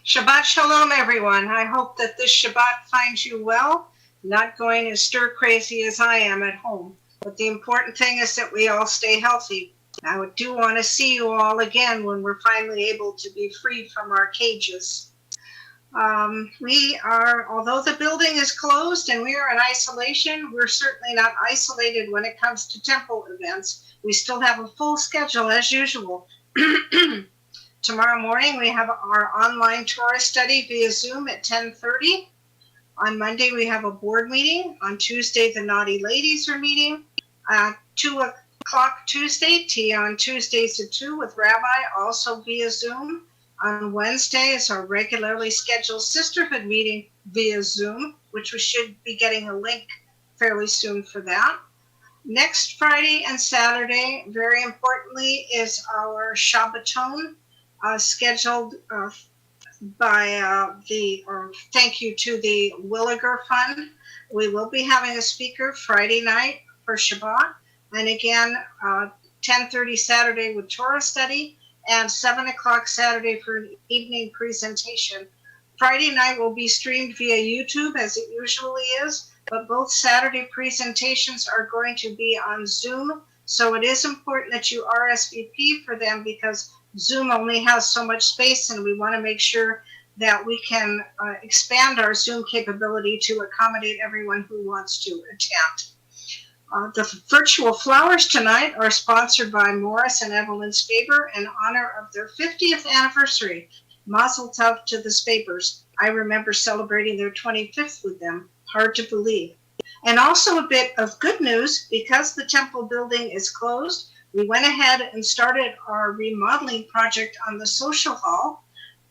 Shabbat Shalom, everyone. I hope that this Shabbat finds you well, not going as stir crazy as I am at home. But the important thing is that we all stay healthy. I do want to see you all again when we're finally able to be free from our cages. Although the building is closed and we are in isolation, we're certainly not isolated when it comes to temple events. We still have a full schedule as usual. Tomorrow morning, we have our online Torah study via Zoom at 10:30. On Monday, we have a board meeting. On Tuesday, the Naughty Ladies are meeting. 2 o'clock Tuesday, tea on Tuesdays at 2 with Rabbi, also via Zoom. On Wednesday is our regularly scheduled Sisterhood meeting via Zoom, which we should be getting a link fairly soon for that. Next Friday and Saturday, very importantly, is our Shabbaton, scheduled thank you to the Williger Fund. We will be having a speaker Friday night for Shabbat, and again, 10:30 Saturday with Torah study, and 7 o'clock Saturday for an evening presentation. Friday night will be streamed via YouTube as it usually is, but both Saturday presentations are going to be on Zoom, so it is important that you RSVP for them because Zoom only has so much space, and we want to make sure that we can expand our Zoom capability to accommodate everyone who wants to attend. The virtual flowers tonight are sponsored by Morris and Evelyn Spaber in honor of their 50th anniversary. Mazel tov to the Spabers. I remember celebrating their 25th with them. Hard to believe. And also a bit of good news, because the temple building is closed, we went ahead and started our remodeling project on the social hall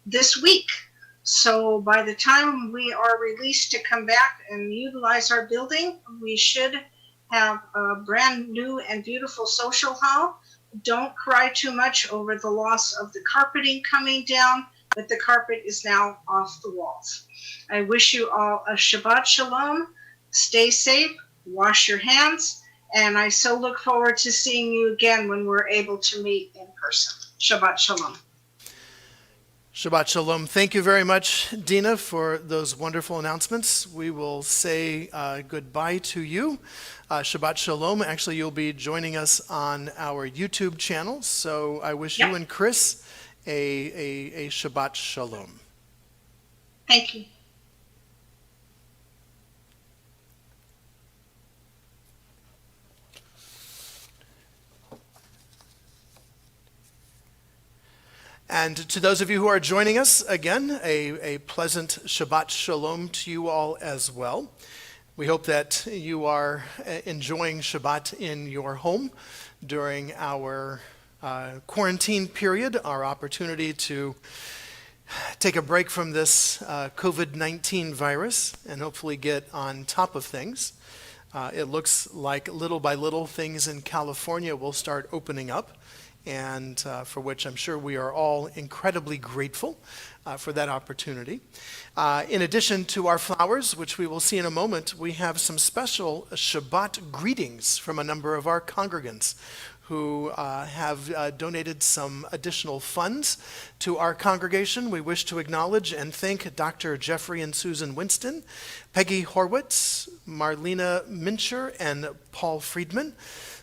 this week. So by the time we are released to come back and utilize our building, we should have a brand new and beautiful social hall. Don't cry too much over the loss of the carpeting coming down, but the carpet is now off the walls. I wish you all a Shabbat Shalom. Stay safe, wash your hands, and I so look forward to seeing you again when we're able to meet in person. Shabbat Shalom. Shabbat Shalom. Thank you very much, Dina, for those wonderful announcements. We will say goodbye to you. Shabbat Shalom. Actually, you'll be joining us on our YouTube channel, so I wish you and Chris a Shabbat Shalom. Thank you. And to those of you who are joining us, again, a pleasant Shabbat Shalom to you all as well. We hope that you are enjoying Shabbat in your home during our quarantine period, our opportunity to take a break from this COVID-19 virus and hopefully get on top of things. It looks like little by little things in California will start opening up, and for which I'm sure we are all incredibly grateful for that opportunity. In addition to our flowers, which we will see in a moment, we have some special Shabbat greetings from a number of our congregants who have donated some additional funds to our congregation. We wish to acknowledge and thank Dr. Jeffrey and Susan Winston, Peggy Horwitz, Marlena Mincher, and Paul Friedman,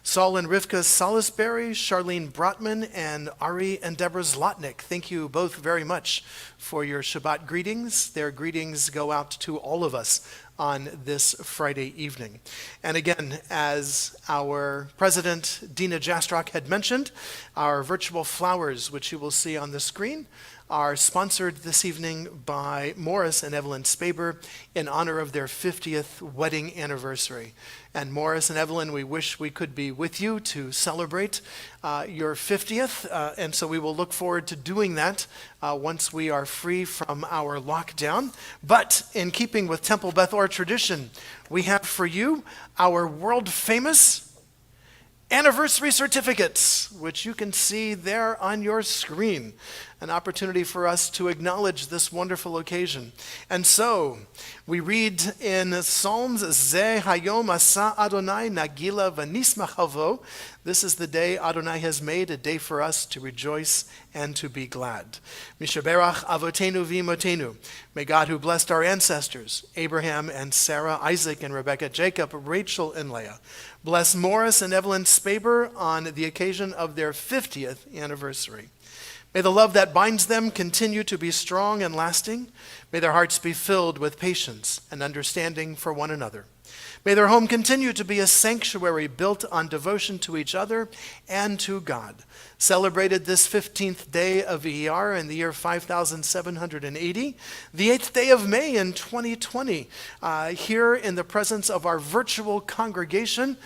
Saul and Rivka Salisbury, Charlene Brotman, and Ari and Deborah Zlotnick. Thank you both very much for your Shabbat greetings. Their greetings go out to all of us on this Friday evening. And again, as our president, Dina Jastrock, had mentioned, our virtual flowers, which you will see on the screen, are sponsored this evening by Morris and Evelyn Spaber in honor of their 50th wedding anniversary. And Morris and Evelyn, we wish we could be with you to celebrate your 50th, and so we will look forward to doing that once we are free from our lockdown. But in keeping with Temple Beth Or tradition, we have for you our world-famous anniversary certificates, which you can see there on your screen. an opportunity for us to acknowledge this wonderful occasion. And so, we read in Psalms, Ze hayom asa Adonai nagila v'nismach havo. This is the day Adonai has made, a day for us to rejoice and to be glad. Mishaberach avotenu v'imotenu. May God, who blessed our ancestors, Abraham and Sarah, Isaac and Rebekah, Jacob, Rachel and Leah, bless Morris and Evelyn Spaber on the occasion of their 50th anniversary. May the love that binds them continue to be strong and lasting. May their hearts be filled with patience and understanding for one another. May their home continue to be a sanctuary built on devotion to each other and to God. Celebrated this 15th day of ER in the year 5780, the 8th day of May in 2020, here in the presence of our virtual congregation.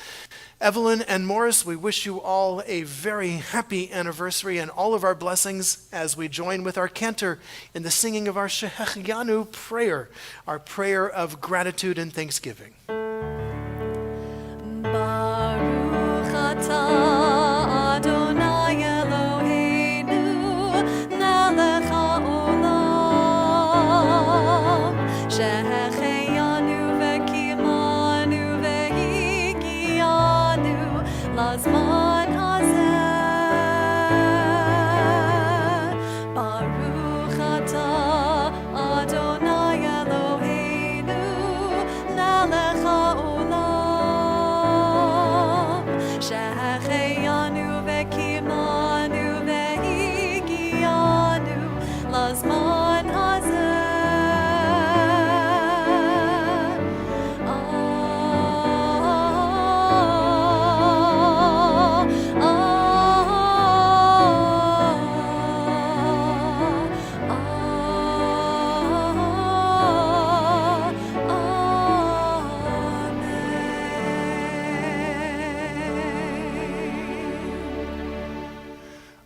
Evelyn and Morris, we wish you all a very happy anniversary and all of our blessings as we join with our cantor in the singing of our Shehechianu prayer, our prayer of gratitude and thanksgiving. Baruch atah Adonai Eloheinu melech haolam shehechianu v'kimanu v'higianu lazman hazeh. Baruch atah Adonai Eloheinu melech haolam shehechianu v'kimanu v'higianu lazman hazeh.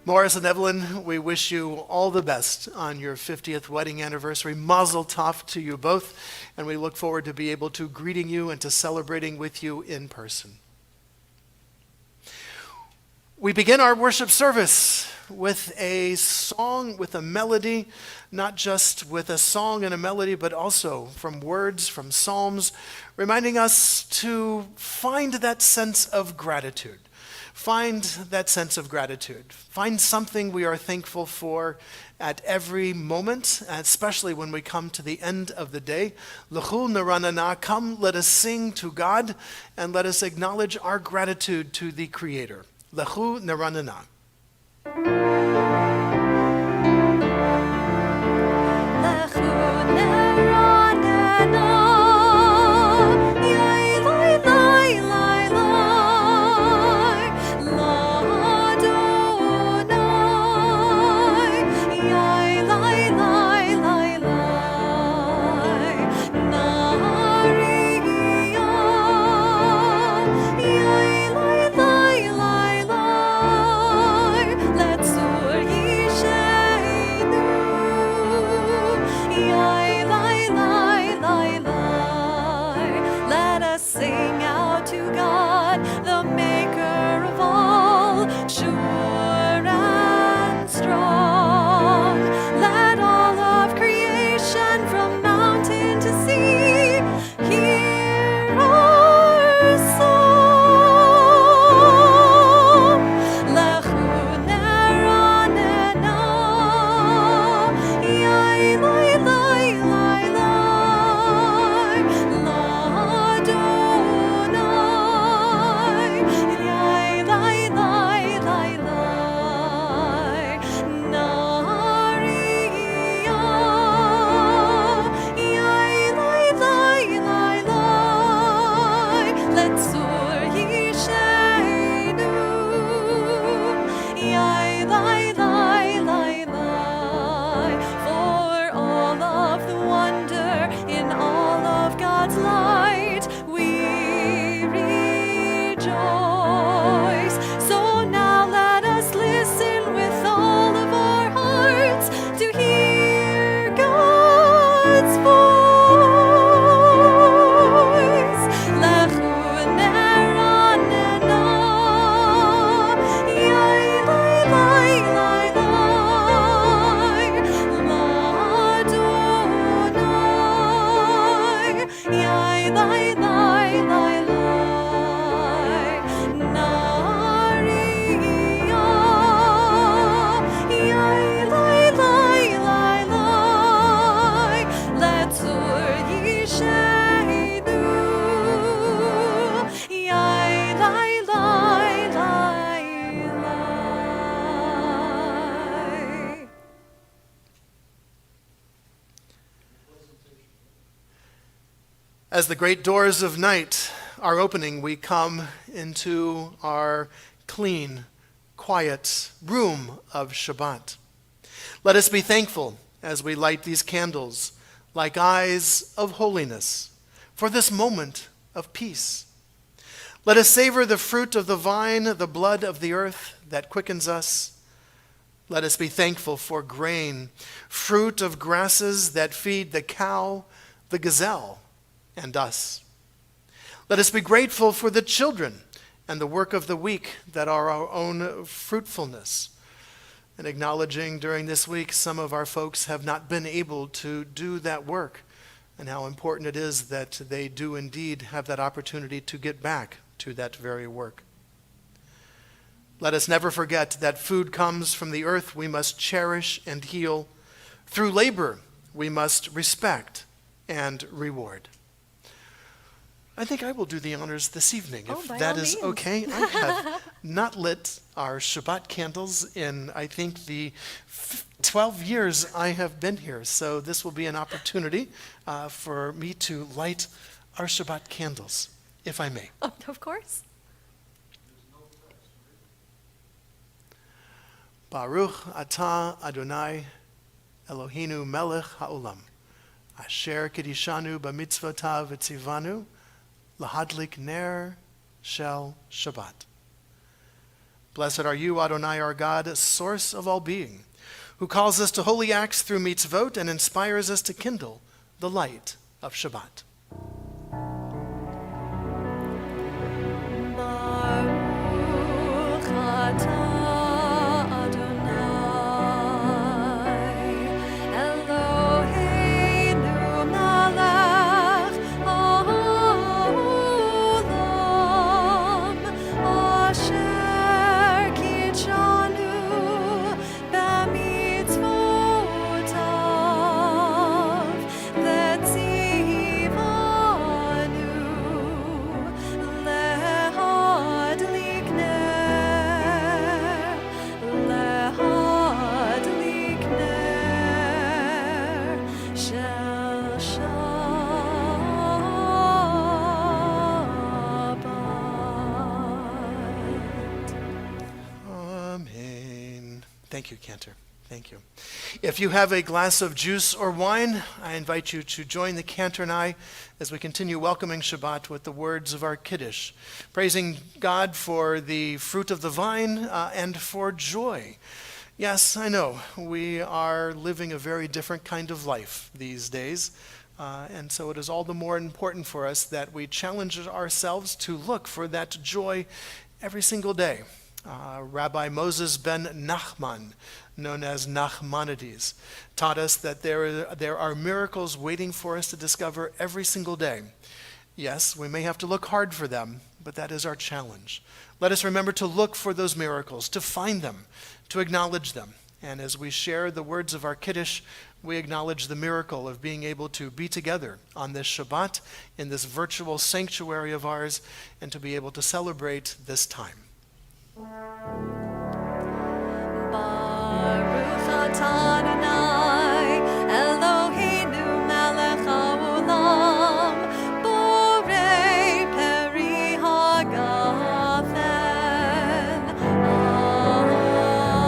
Morris and Evelyn, we wish you all the best on your 50th wedding anniversary. Mazel tov to you both, and we look forward to be able to greeting you and to celebrating with you in person. We begin our worship service with a song, with a melody, not just with a song and a melody, but also from words, from psalms, reminding us to find that sense of gratitude. Find that sense of gratitude. Find something we are thankful for at every moment, especially when we come to the end of the day. L'chu naranana, come, let us sing to God, and let us acknowledge our gratitude to the Creator. L'chu naranana. Let's As the great doors of night are opening, we come into our clean, quiet room of Shabbat. Let us be thankful as we light these candles like eyes of holiness for this moment of peace. Let us savor the fruit of the vine, the blood of the earth that quickens us. Let us be thankful for grain, fruit of grasses that feed the cow, the gazelle, and us. Let us be grateful for the children and the work of the week that are our own fruitfulness. And acknowledging during this week some of our folks have not been able to do that work, and how important it is that they do indeed have that opportunity to get back to that very work. Let us never forget that food comes from the earth we must cherish and heal. Through labor, we must respect and reward. I think I will do the honors this evening, if by that all is means. okay. I have not lit our Shabbat candles in, I think, the 12 years I have been here. So this will be an opportunity for me to light our Shabbat candles, if I may. Oh, of course. Baruch atah Adonai Eloheinu melech haolam, asher kedishanu b'mitzvotav v'tzivanu, lahadlik ner shel Shabbat. Blessed are you, Adonai, our God, source of all being, who calls us to holy acts through mitzvot and inspires us to kindle the light of Shabbat. Baruch atah Adonai, Eloheinu melech haolam, asher kitshanu b'mitzvotav v'tzivanu lehadlik ner shel Shabbat. Amen. Thank you, Cantor. Thank you. If you have a glass of juice or wine, I invite you to join the Cantor and I as we continue welcoming Shabbat with the words of our Kiddush, praising God for the fruit of the vine and for joy. Yes, I know, we are living a very different kind of life these days, and so it is all the more important for us that we challenge ourselves to look for that joy every single day. Rabbi Moses ben Nachman, known as Nachmanides, taught us that there are miracles waiting for us to discover every single day. Yes, we may have to look hard for them, but that is our challenge. Let us remember to look for those miracles, to find them, to acknowledge them. And as we share the words of our Kiddush, we acknowledge the miracle of being able to be together on this Shabbat, in this virtual sanctuary of ours, and to be able to celebrate this time. Baruch atah Adonai, Eloheinu melech haolam, borei peri hagafen.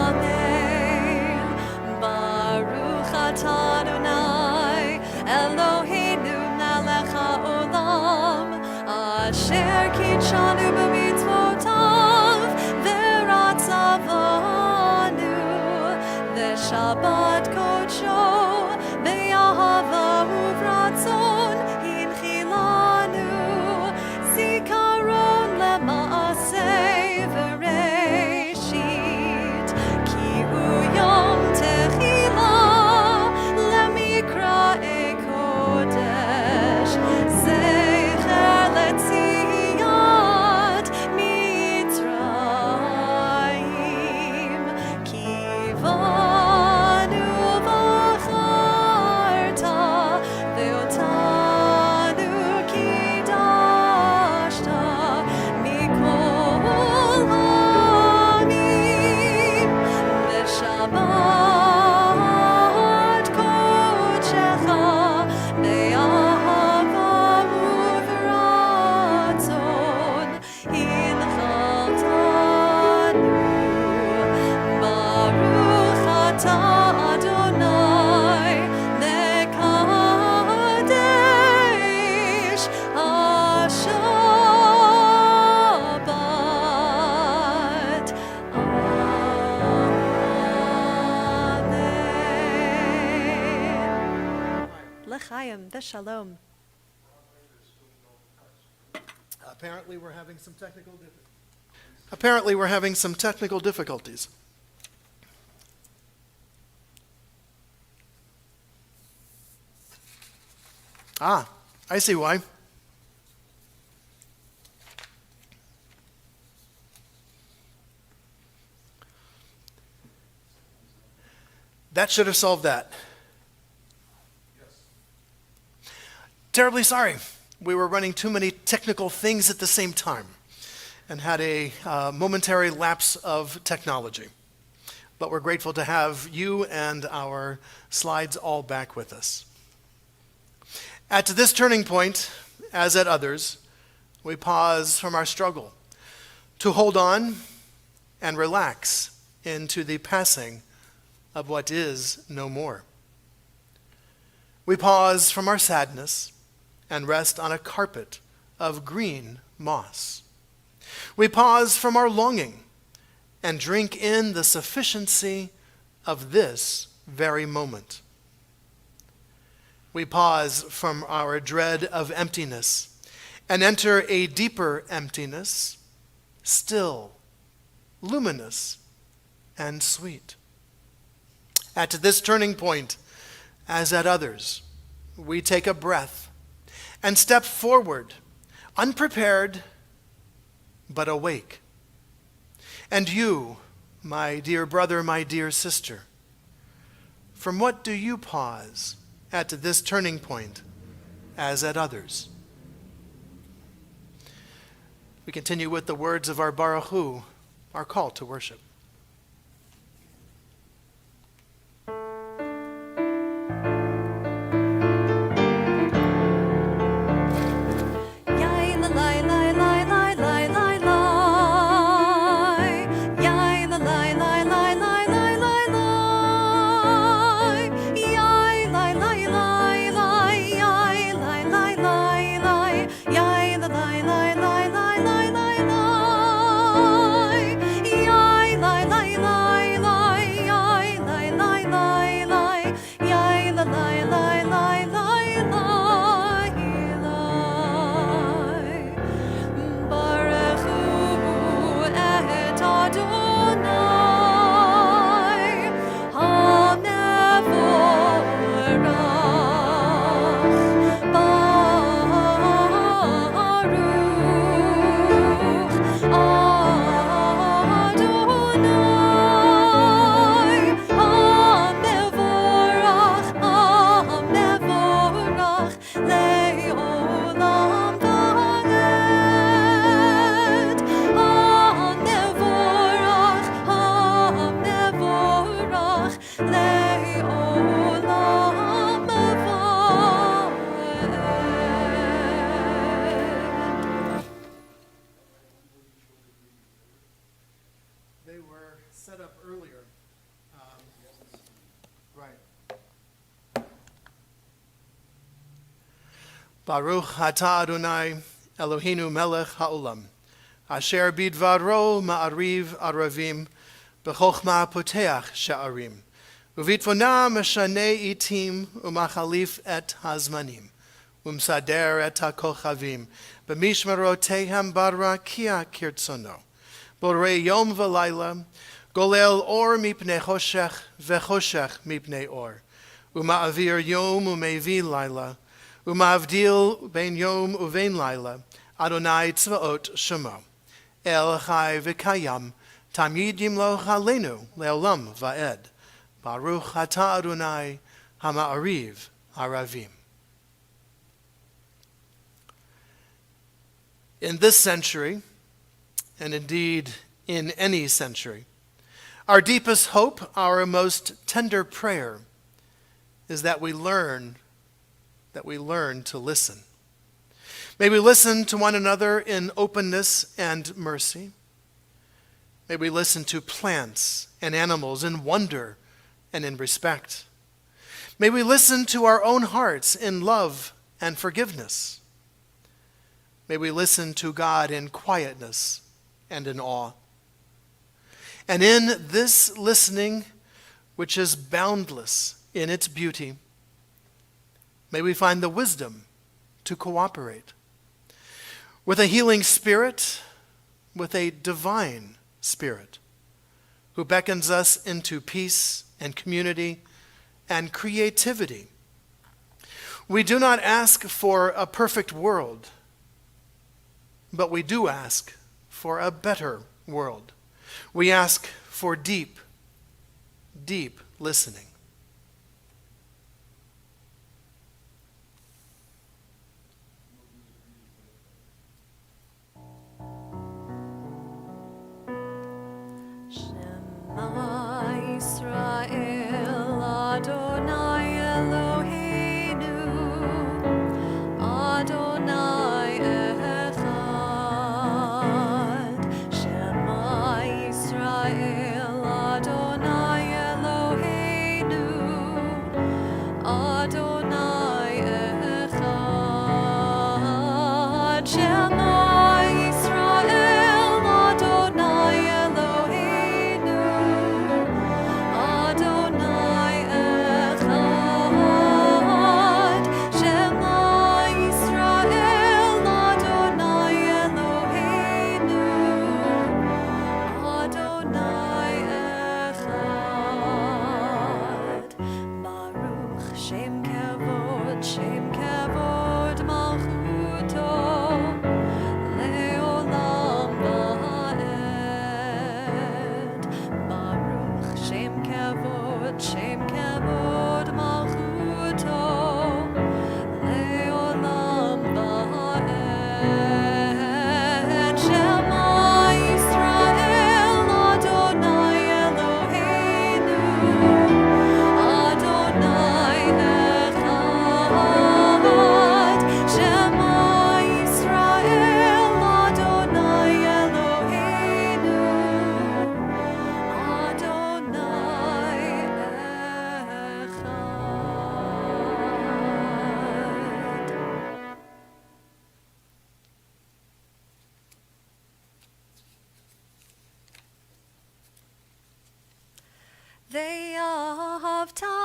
Amen. Baruch atah Adonai, Eloheinu melech haolam, asher kitshanu b'mitzvotav v'ratzavanu v'shabbat kodsho be'ahava uvratzon hinchilanu zikaron lema'aseh v'reshit ki hu yom techila lemikra'e kodesh zecher letziyat Mitzrayim ki vanu v'cha Chaim v'Shalom. Apparently we're having some technical difficulties. Ah, I see why. That should have solved that. Terribly sorry. We were running too many technical things at the same time and had a momentary lapse of technology. But we're grateful to have you and our slides all back with us. At this turning point, as at others, we pause from our struggle to hold on and relax into the passing of what is no more. We pause from our sadness and rest on a carpet of green moss. We pause from our longing and drink in the sufficiency of this very moment. We pause from our dread of emptiness and enter a deeper emptiness, still, luminous, and sweet. At this turning point, as at others, we take a breath and step forward, unprepared but awake. And you, my dear brother, my dear sister, from what do you pause at this turning point, as at others? We continue with the words of our Baruch, our call to worship. Set up earlier. Right. Baruch atah Adonai Eloheinu melech haolam, asher bidvaro ma'ariv aravim, b'chochma poteach sha'arim, uvitvona meshaneh itim umachalif et hazmanim, umsader et hakochavim, b'mishmerotehem barakia kirtzono, borei yom v'layla, Golel or mipnei choshech vechoshech mipnei or. Uma'avir yom umevi laila. Uma'avdil ben yom uvein laila. Adonai tzvaot shemo. El chai v'kayam. Tamid yimlo chalenu le'olam va'ed. Baruch atah Adonai hama'ariv aravim. In this century, and indeed in any century, our deepest hope, our most tender prayer, is that we learn to listen. May we listen to one another in openness and mercy. May we listen to plants and animals in wonder and in respect. May we listen to our own hearts in love and forgiveness. May we listen to God in quietness and in awe. And in this listening, which is boundless in its beauty, May we find the wisdom to cooperate. With a healing spirit, with a divine spirit, who beckons us into peace and community and creativity. We do not ask for a perfect world, but we do ask for a better world. We ask for deep, deep listening. Shema Yisrael Adonai Eloheinu Adonai Echad. Shema Yisrael Adonai Eloheinu Adonai Echad. Shema Yisrael Adonai Eloheinu Adonai Echad. Shema Yisrael Adonai Eloheinu Adonai Echad. Baruch Shem Kavod Malchuto Leolam Va'ed. Baruch Shem Kavod Malchuto Leolam Va'ed. Shema Yisrael Adonai Eloheinu Adonai Echad. Shema Yisrael Adonai Eloheinu Adonai Echad. Ve'ahavta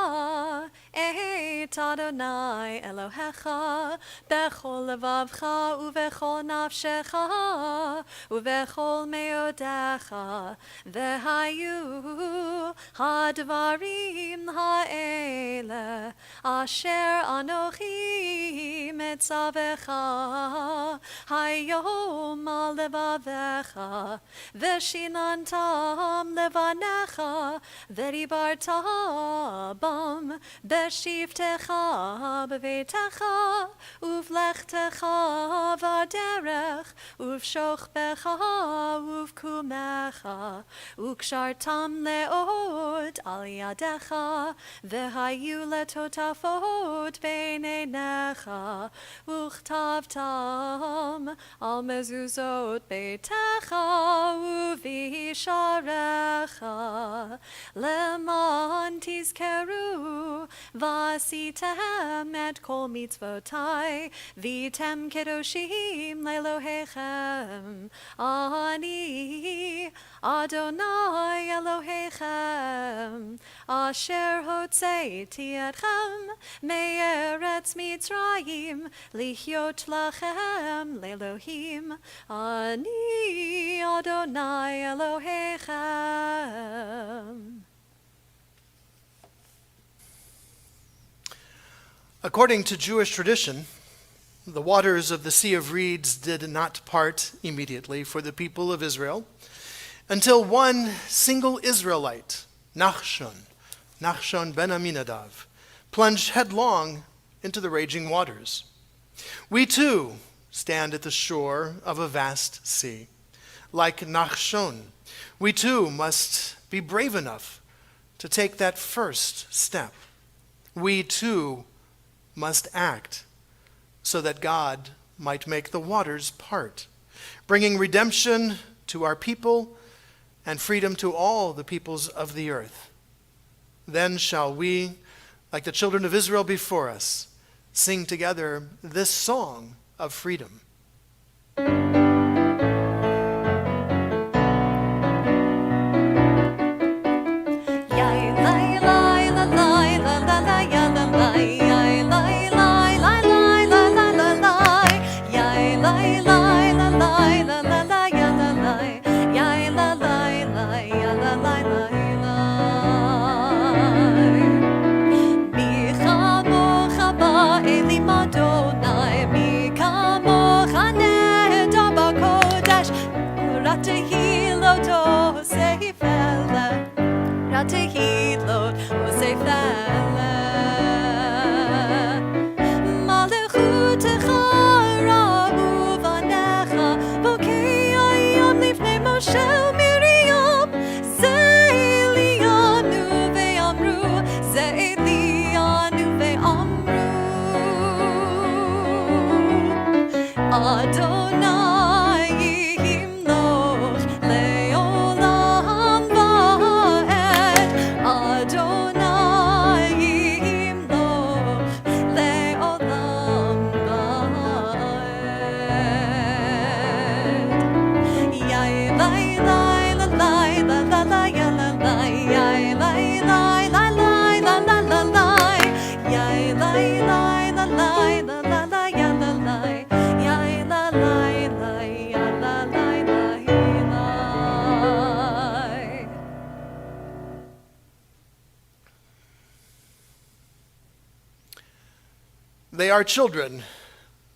et Adonai Elohecha bechol levavcha uvechol nafshecha uvechol meodecha vehayu hadvarim ha'ele asher anochi metzavecha hayom al levavecha veshinantam levanecha veribarta bam beshivtecha bevetecha uvlechtecha vaderech uvshochbecha uvkumecha ukshartam leod al yadecha vehayu letotafot beinenecha uchtavtam al mezuzot beitecha uvisharecha leman tizkeru vasitem et kol mitzvotai vitem kedoshim lelohechem ani Adonai Elohechem asher hotzeiti etchem me'eretz Mitzrayim lihyot lachem lelohim ani Adonai Elohechem. According to Jewish tradition, the waters of the Sea of Reeds did not part immediately for the people of Israel until one single Israelite, Nachshon ben Aminadav, plunged headlong into the raging waters. We too stand at the shore of a vast sea. Like Nachshon, we too must be brave enough to take that first step. We too must act so that God might make the waters part, bringing redemption to our people and freedom to all the peoples of the earth. Then shall we, like the children of Israel before us, sing together this song of freedom. Yai, lai, lai, la, lai, la, la, la, ya, la, lai, yai, lai, lai. They are children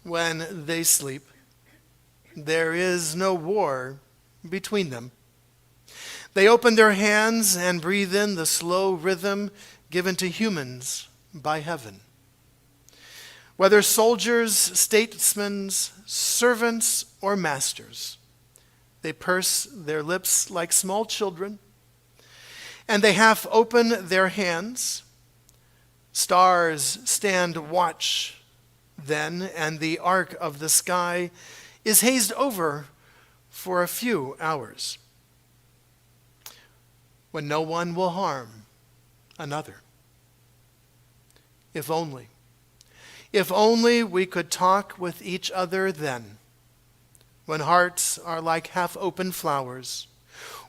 when they sleep. There is no war between them. They open their hands and breathe in the slow rhythm given to humans by heaven. Whether soldiers, statesmen, servants, or masters, they purse their lips like small children, and they half open their hands. Stars stand watch then, and the arc of the sky is hazed over for a few hours, when no one will harm another. If only we could talk with each other then, when hearts are like half-open flowers.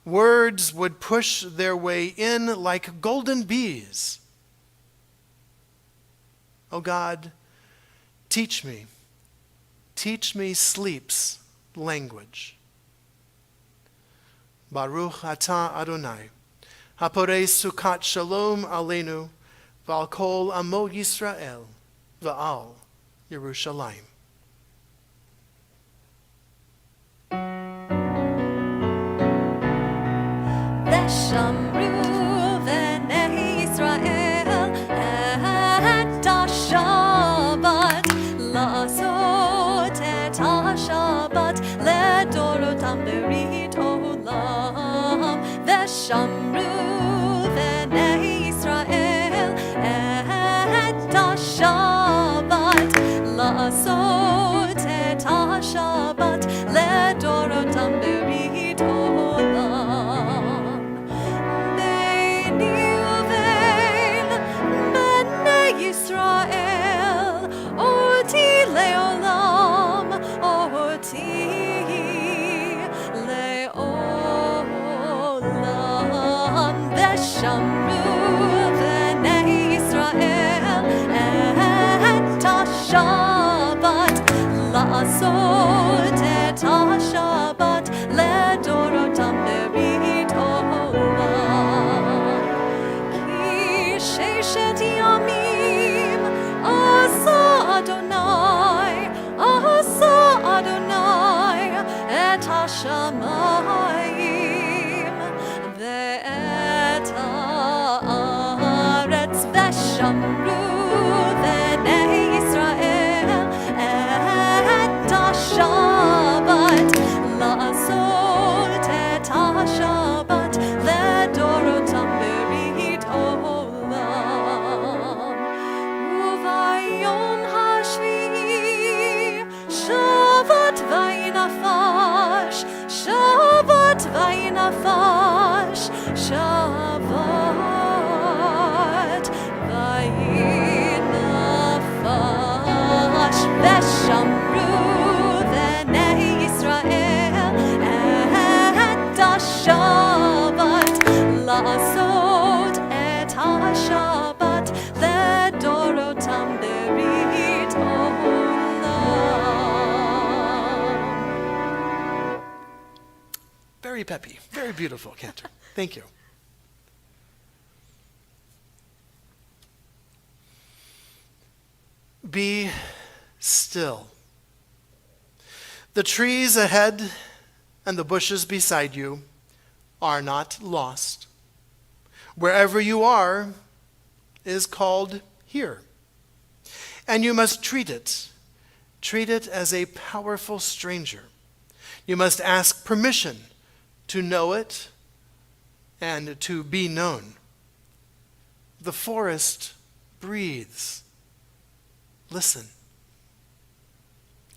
Words would push their way in like golden bees. Oh God, teach me sleep's language. Baruch atah Adonai, haporei sukat shalom aleinu, v'al kol amo Yisrael, v'al Yerushalayim. ושמרו בני ישראל את השבת, לעשות את השבת לדורותם ברית עולם. ושמרו בני ישראל את השבת, לעשות את השבת לדורותם ברית עולם. ישראל, אותי לעולם, אותי לעולם. ושמרו בני ישראל את השבת, לעשות את השבת לדורותם ברית עולם. כי ששת ימים עשה אדוני את השמיים ואת הארץ. ושמרו בני ישראל את השבת, לעשות את השבת לדורותם ברית עולם. וביום השביעי שבת וינפש, שבת וינפש, שבת וינפש. ושמרו בני ישראל את השבת, לעשות את השבת לדורותם ברית עולם. Very peppy, very beautiful cantor. Thank you. Be still. The trees ahead and the bushes beside you are not lost. Wherever you are is called here. And you must treat it as a powerful stranger. You must ask permission to know it and to be known. The forest breathes. Listen.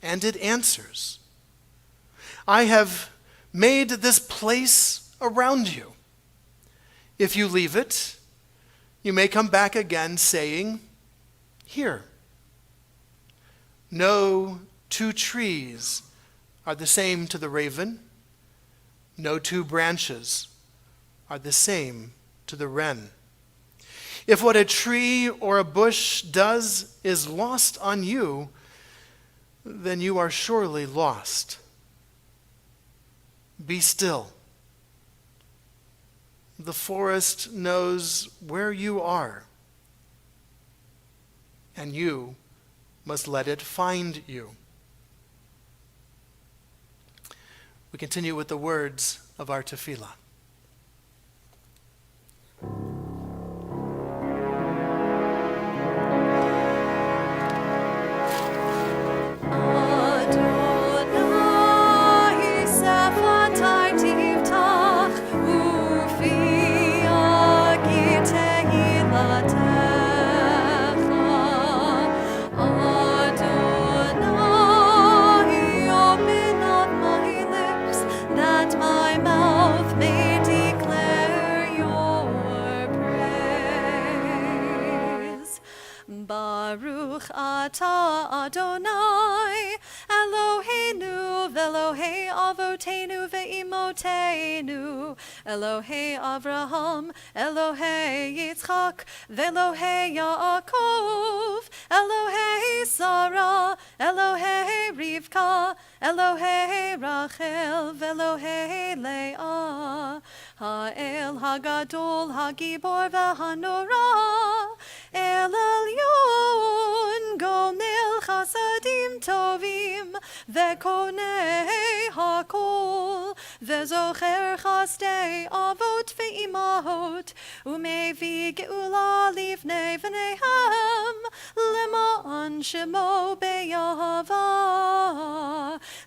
And it answers. I have made this place around you. If you leave it, you may come back again saying, here. No two trees are the same to the raven. No two branches are the same to the wren. If what a tree or a bush does is lost on you, then you are surely lost. Be still. The forest knows where you are, and you must let it find you. We continue with the words of our tefillah. Baruch atah Adonai Eloheinu v'Elohei avotenu ve'imotenu Elohei Avraham Elohei Yitzchak v'Elohei Yaakov Elohei Sarah Elohei Rivka Elohei Rachel v'Elohei Leah Ha'el Hagadol Hagibor v'Hanorah El Elyon Gomel Chasadim Tovim Vekonei Hakol Vezocher Chasdei Avot Ve'imahot Umevi Geula Livnei V'neihem Lema'an Shemo Beyahava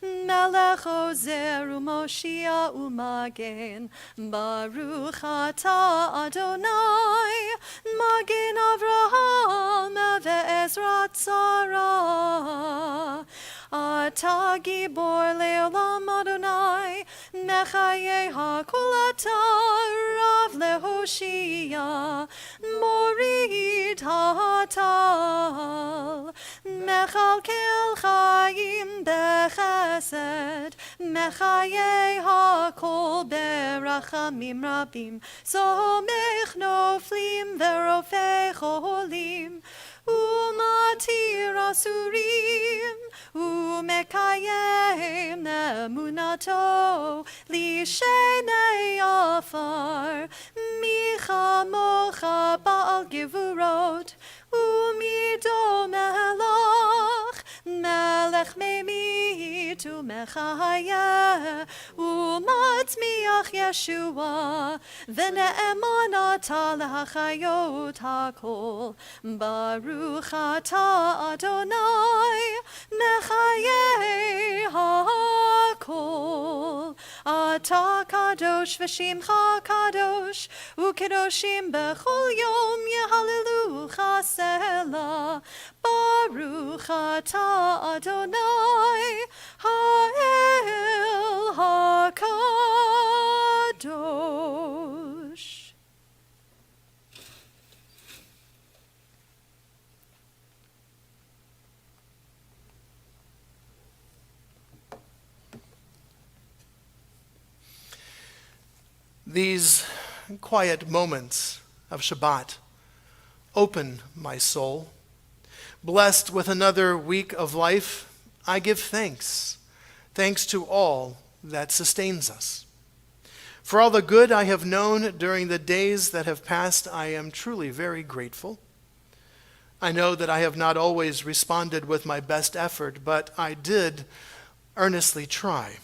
Melech Ozer Umoshia Umagen Baruch atah Adonai Magen Avraham ve'ezrat Sarah Atah Gibor le'olam Adonai Mechaye hakol atah Rav lehoshia Morid ha'atal Mechalkel chayim bechesed Mechaye hakol berachamim rabim Somech noflim verofei cholim Umatir asurim Umekayem emunato Lishenei afar Micha mocha ba'al gevurot Umido melach Melech memit umechaya Umatmiach Yeshua V'ne'eman atah l'hachayot hakol Baruch atah Adonai Mechayei hakol Atah kadosh v'shimcha kadosh Ukedoshim bechol yom yehallelucha selah Baruch atah Adonai Ha'el HaKadosh. These quiet moments of Shabbat open my soul. Blessed with another week of life, I give thanks. Thanks to all that sustains us. For all the good I have known during the days that have passed, I am truly very grateful. I know that I have not always responded with my best effort, but I did earnestly try.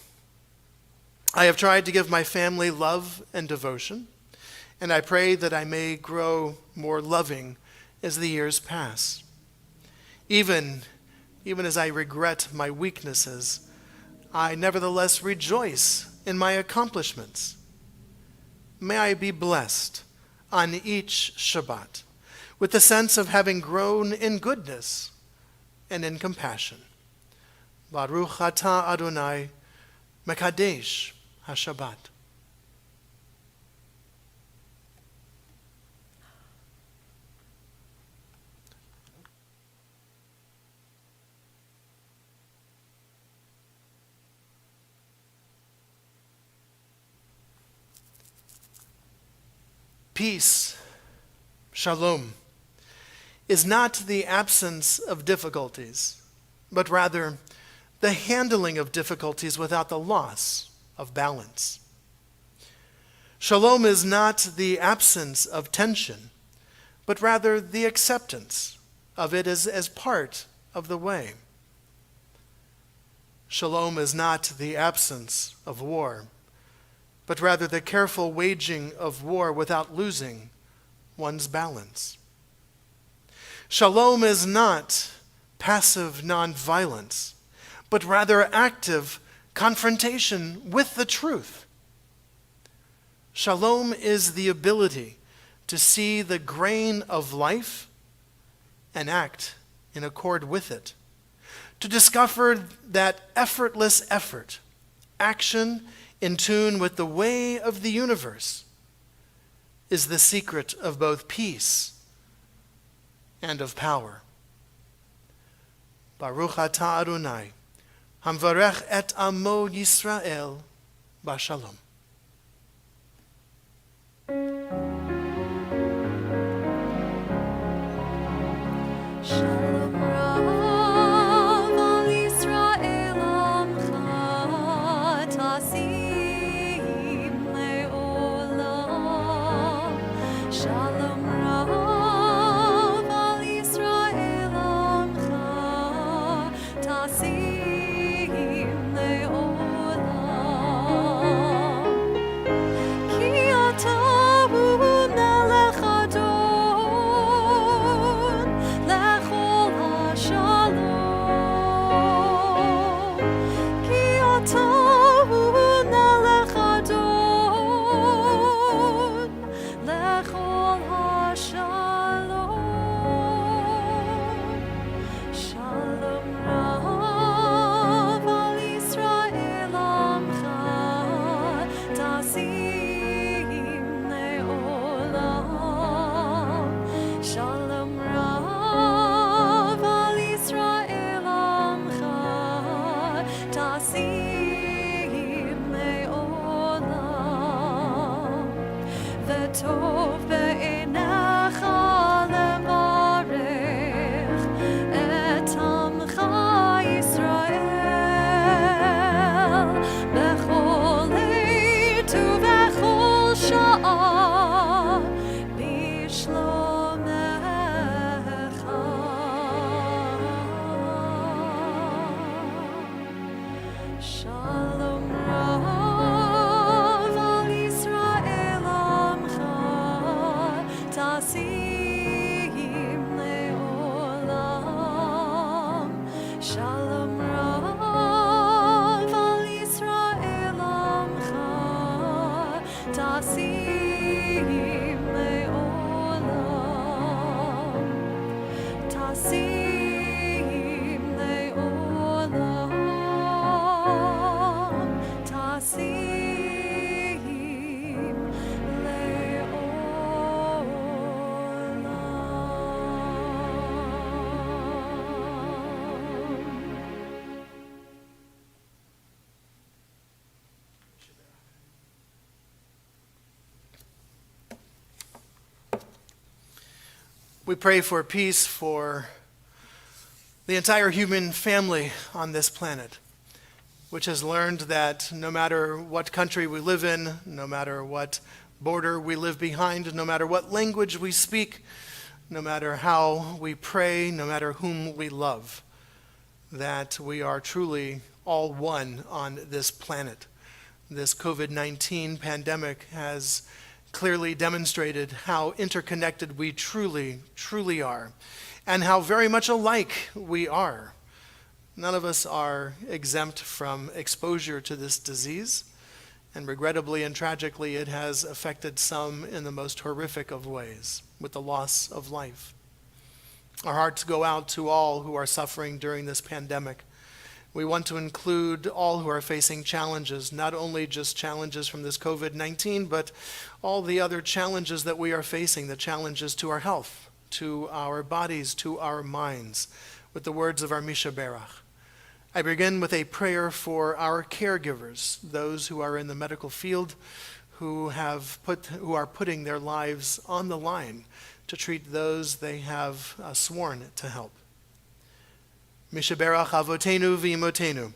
I have tried to give my family love and devotion, and I pray that I may grow more loving as the years pass. Even as I regret my weaknesses, I nevertheless rejoice in my accomplishments. May I be blessed on each Shabbat with the sense of having grown in goodness and in compassion. Baruch atah Adonai Mekadesh HaShabbat. Peace, shalom, is not the absence of difficulties, but rather the handling of difficulties without the loss of balance. Shalom is not the absence of tension, but rather the acceptance of it as part of the way. Shalom is not the absence of war, but rather the careful waging of war without losing one's balance. Shalom is not passive nonviolence, but rather active confrontation with the truth. Shalom is the ability to see the grain of life and act in accord with it, to discover that effortless effort, action in tune with the way of the universe, is the secret of both peace and of power. Baruch atah Adonai, hamvarech et amo Yisrael b'shalom. Shalom Rav al Yisrael amcha tasim le'olam. Shalom Rav al Yisrael amcha tasim le'olam. Ki ata hu melech adon lechol hashalom. Ki ata hu melech adon lechol hashalom. Shalom Rav al Yisrael amcha tasim le'olam. Shalom Rav al Yisrael amcha tasim le'olam. V'tov be'einecha levarech et amcha Yisrael bechol עת ובכל שעה בשלומך. Shalom Rav al Yisrael amcha tasim le'olam. Shalom Rav al Yisrael amcha tasim le'olam. Tasim le'olam. Tasim le'olam. We pray for peace for the entire human family on this planet, which has learned that no matter what country we live in, no matter what border we live behind, no matter what language we speak, no matter how we pray, no matter whom we love, that we are truly all one on this planet. This COVID-19 pandemic has clearly demonstrated how interconnected we truly, truly are, and how very much alike we are. None of us are exempt from exposure to this disease, and regrettably and tragically, it has affected some in the most horrific of ways, with the loss of life. Our hearts go out to all who are suffering during this pandemic. We want to include all who are facing challenges, not only just challenges from this COVID-19, but all the other challenges that we are facing, the challenges to our health, to our bodies, to our minds, with the words of our Misha Berach. I begin with a prayer for our caregivers, those who are in the medical field, who are putting their lives on the line to treat those they have sworn to help. Misha Berach avotenu v'imotenu.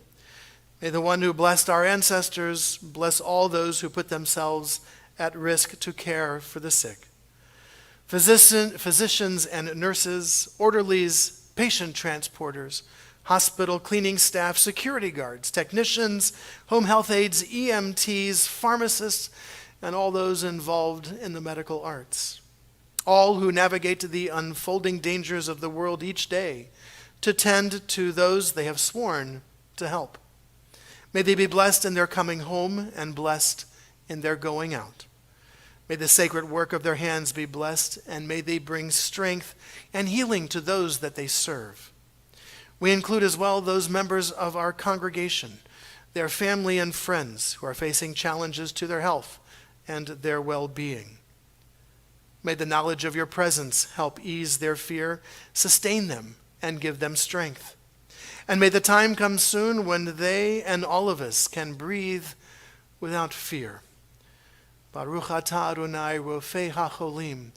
May the one who blessed our ancestors bless all those who put themselves at risk to care for the sick. Physicians and nurses, orderlies patient transporters, hospital cleaning staff, security guards, technicians, home health aides, EMTs, pharmacists, and all those involved in the medical arts. All who navigate the unfolding dangers of the world each day to tend to those they have sworn to help. May they be blessed in their coming home and blessed in their going out. May the sacred work of their hands be blessed, and may they bring strength and healing to those that they serve. We include as well those members of our congregation, their family and friends who are facing challenges to their health and their well-being. May the knowledge of your presence help ease their fear, sustain them, and give them strength. And may the time come soon when they and all of us can breathe without fear. Baruch atah Adonai Rofei HaCholim.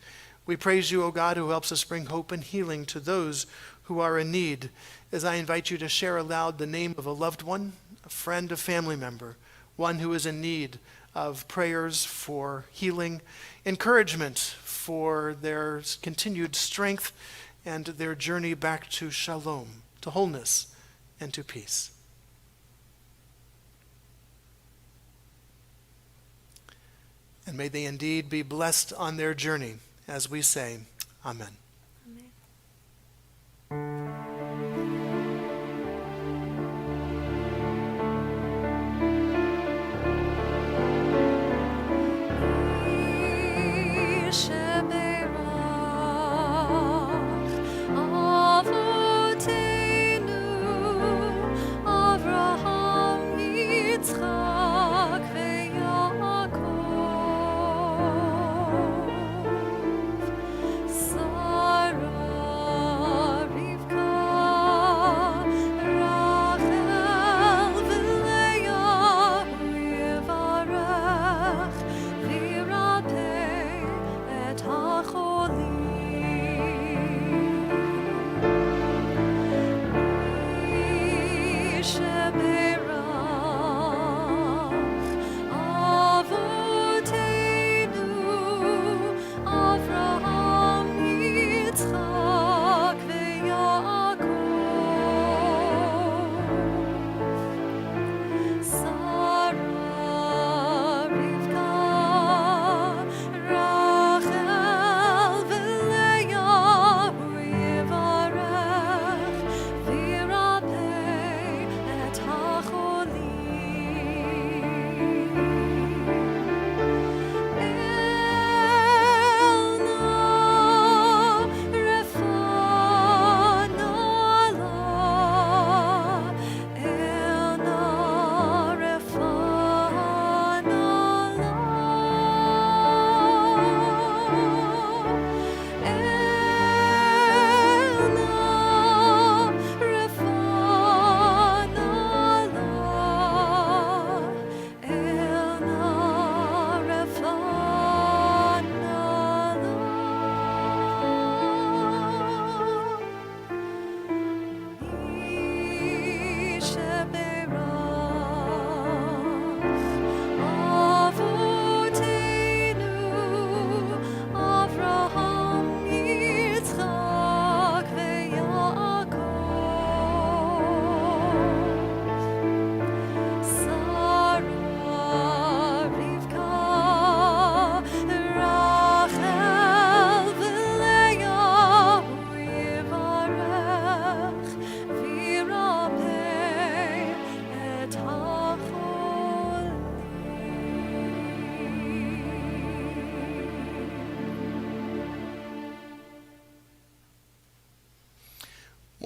We praise you, O God, who helps us bring hope and healing to those who are in need. As I invite you to share aloud the name of a loved one, a friend, a family member, one who is in need of prayers for healing, encouragement for their continued strength and their journey back to shalom, to wholeness, and to peace. And may they indeed be blessed on their journey, as we say, Amen.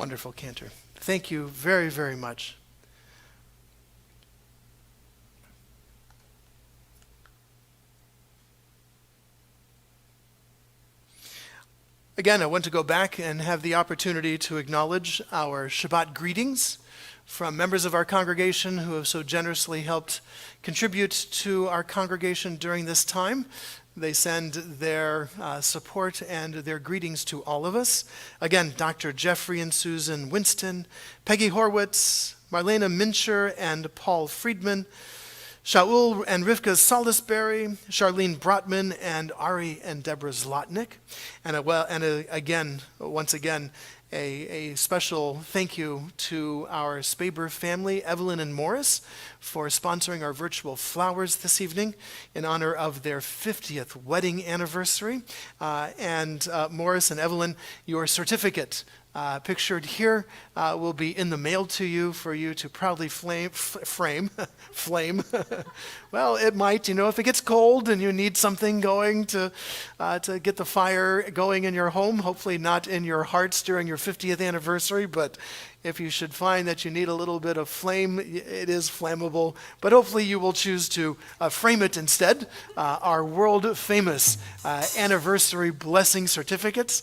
Wonderful cantor. Thank you very, very much. Again, I want to go back and have the opportunity to acknowledge our Shabbat greetings from members of our congregation who have so generously helped contribute to our congregation during this time. They send their support and their greetings to all of us. Again, Dr. Jeffrey and Susan Winston, Peggy Horwitz, Marlena Mincher and Paul Friedman, Shaul and Rivka Salisbury, Charlene Brotman, and Ari and Deborah Zlotnick. And once again, A special thank you to our Spaber family, Evelyn and Morris, for sponsoring our virtual flowers this evening in honor of their 50th wedding anniversary. And Morris and Evelyn, your certificate pictured here will be in the mail to you for you to proudly flame. Well, it might, if it gets cold and you need something going to get the fire going in your home, hopefully not in your hearts during your 50th anniversary, but if you should find that you need a little bit of flame, it is flammable, but hopefully you will choose to frame it instead. Our world famous anniversary blessing certificates,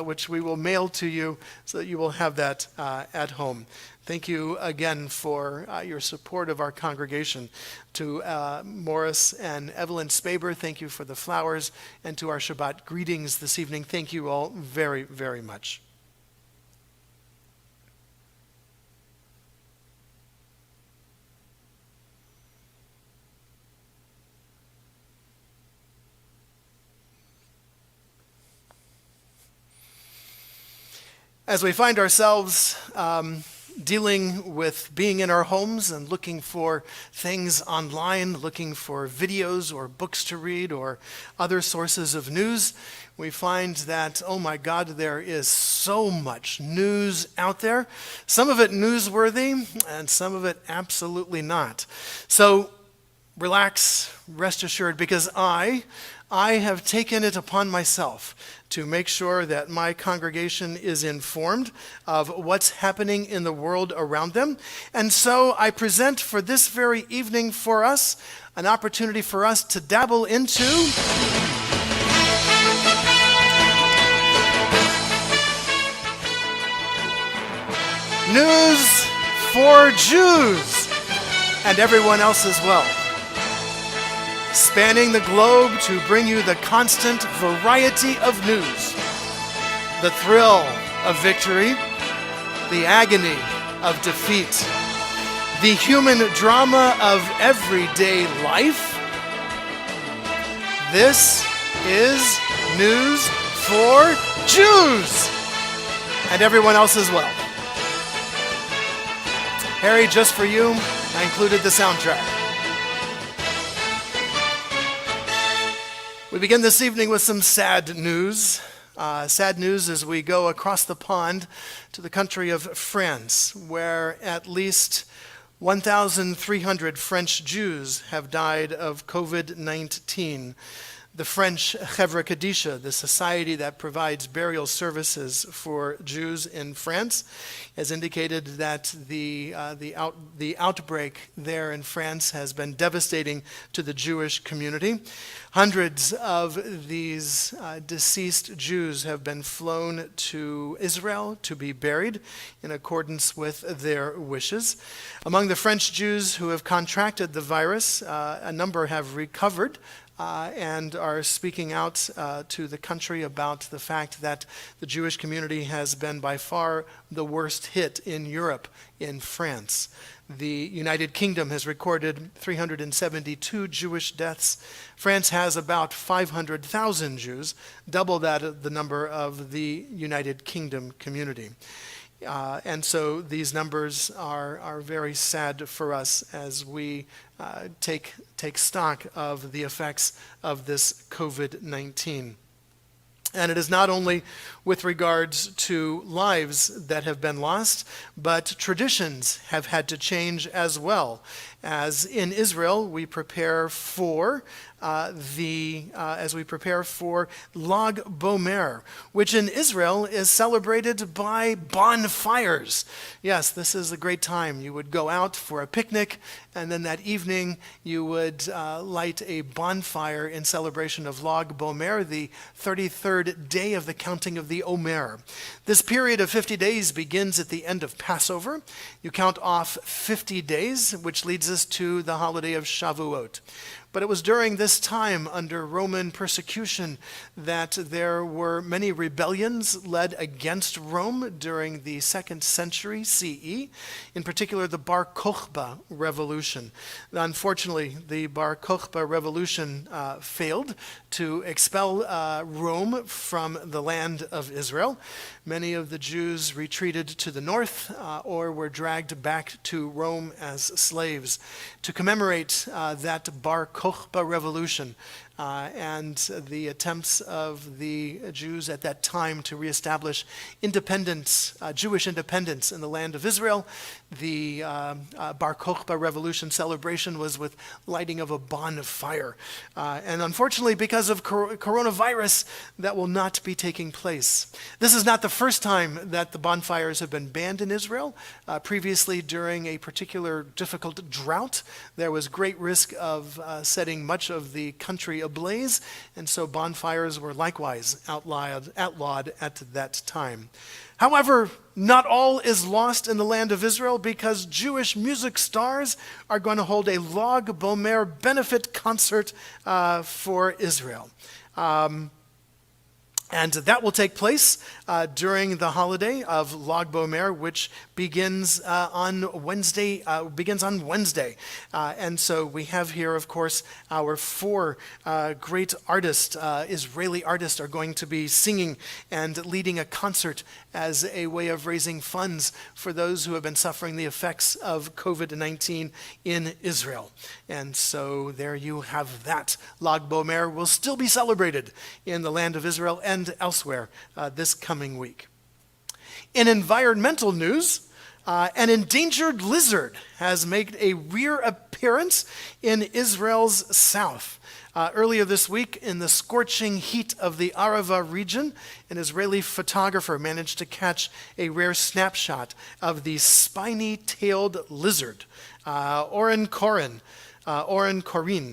which we will mail to you so that you will have that at home. Thank you again for your support of our congregation. To Morris and Evelyn Spaber, thank you for the flowers, and to our Shabbat greetings this evening, thank you all very, very much. As we find ourselves dealing with being in our homes and looking for things online, looking for videos or books to read or other sources of news, we find that, oh my God, there is so much news out there. Some of it newsworthy and some of it absolutely not. So relax, rest assured, because I have taken it upon myself to make sure that my congregation is informed of what's happening in the world around them. And so I present for this very evening for us an opportunity for us to dabble into news for Jews and everyone else as well. Spanning the globe to bring you the constant variety of news, the thrill of victory, the agony of defeat, the human drama of everyday life. This is news for Jews and everyone else as well. Harry, just for you, I included the soundtrack. We begin this evening with some sad news. Sad news as we go across the pond to the country of France, where at least 1,300 French Jews have died of COVID-19. The French Chevra Kadisha, the society that provides burial services for Jews in France, has indicated that the outbreak there in France has been devastating to the Jewish community. Hundreds of these deceased Jews have been flown to Israel to be buried in accordance with their wishes. Among the French Jews who have contracted the virus, a number have recovered and are speaking out to the country about the fact that the Jewish community has been by far the worst hit in Europe, in France. The United Kingdom has recorded 372 Jewish deaths. France has about 500,000 Jews, double that of the number of the United Kingdom community. And so these numbers are very sad for us as we take stock of the effects of this COVID-19. And it is not only with regards to lives that have been lost, but traditions have had to change as well. As in Israel, we prepare for Lag BOMER, which in Israel is celebrated by bonfires. Yes, this is a great time. You would go out for a picnic, and then that evening you would light a bonfire in celebration of Lag BOMER, the 33rd day of the counting of the Omer. This period of 50 days begins at the end of Passover. You count off 50 days, which leads us to the holiday of Shavuot. But it was during this time under Roman persecution that there were many rebellions led against Rome during the 2nd century CE, in particular the Bar Kokhba revolution. Unfortunately, the Bar Kokhba revolution failed to expel Rome from the land of Israel. Many of the Jews retreated to the north or were dragged back to Rome as slaves. To commemorate that Bar Kokhba revolution and the attempts of the Jews at that time to reestablish independence, Jewish independence in the land of Israel, the Bar Kokhba revolution celebration was with lighting of a bonfire. And unfortunately, because of coronavirus, that will not be taking place. This is not the first time that the bonfires have been banned in Israel. Previously, during a particular difficult drought, there was great risk of setting much of the country ablaze, and so bonfires were likewise outlawed at that time. However, not all is lost in the land of Israel, because Jewish music stars are going to hold a Lag Bomer benefit concert for Israel. And that will take place during the holiday of Lag Bomer, which begins on Wednesday. And so we have here, of course, our 4 great artists, Israeli artists, are going to be singing and leading a concert as a way of raising funds for those who have been suffering the effects of COVID-19 in Israel. And so there you have that. Lag Bomer will still be celebrated in the land of Israel and elsewhere this coming week. In environmental news, an endangered lizard has made a rare appearance in Israel's south. Earlier this week, in the scorching heat of the Arava region, an Israeli photographer managed to catch a rare snapshot of the spiny-tailed lizard. Oren Korin,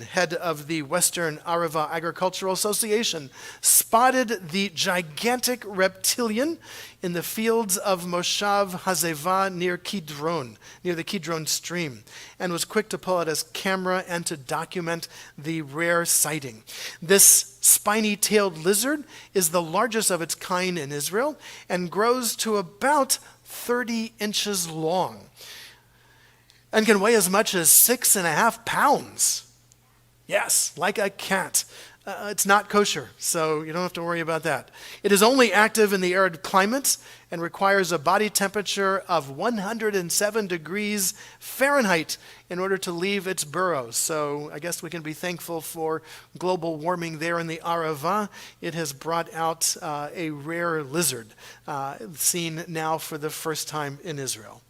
head of the Western Arava Agricultural Association, spotted the gigantic reptilian in the fields of Moshav Hazeva near the Kidron stream, and was quick to pull out his camera and to document the rare sighting. This spiny-tailed lizard is the largest of its kind in Israel and grows to about 30 inches long, and can weigh as much as 6.5 pounds. Yes, like a cat. It's not kosher, so you don't have to worry about that. It is only active in the arid climates and requires a body temperature of 107 degrees Fahrenheit in order to leave its burrows. So I guess we can be thankful for global warming there in the Arava. It has brought out a rare lizard seen now for the first time in Israel.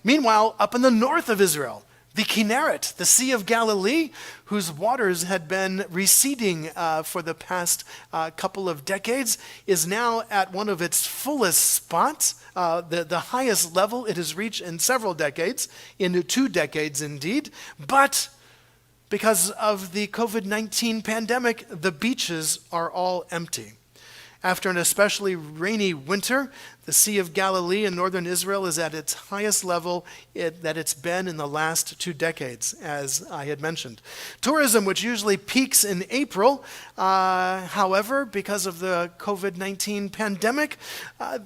Meanwhile, up in the north of Israel, the Kinneret, the Sea of Galilee, whose waters had been receding for the past couple of decades, is now at one of its fullest spots, the highest level it has reached in several decades, in 2 decades indeed. But because of the COVID-19 pandemic, the beaches are all empty. After an especially rainy winter, the Sea of Galilee in northern Israel is at its highest level that it's been in the last 2 decades, as I had mentioned. Tourism, which usually peaks in April, however, because of the COVID-19 pandemic,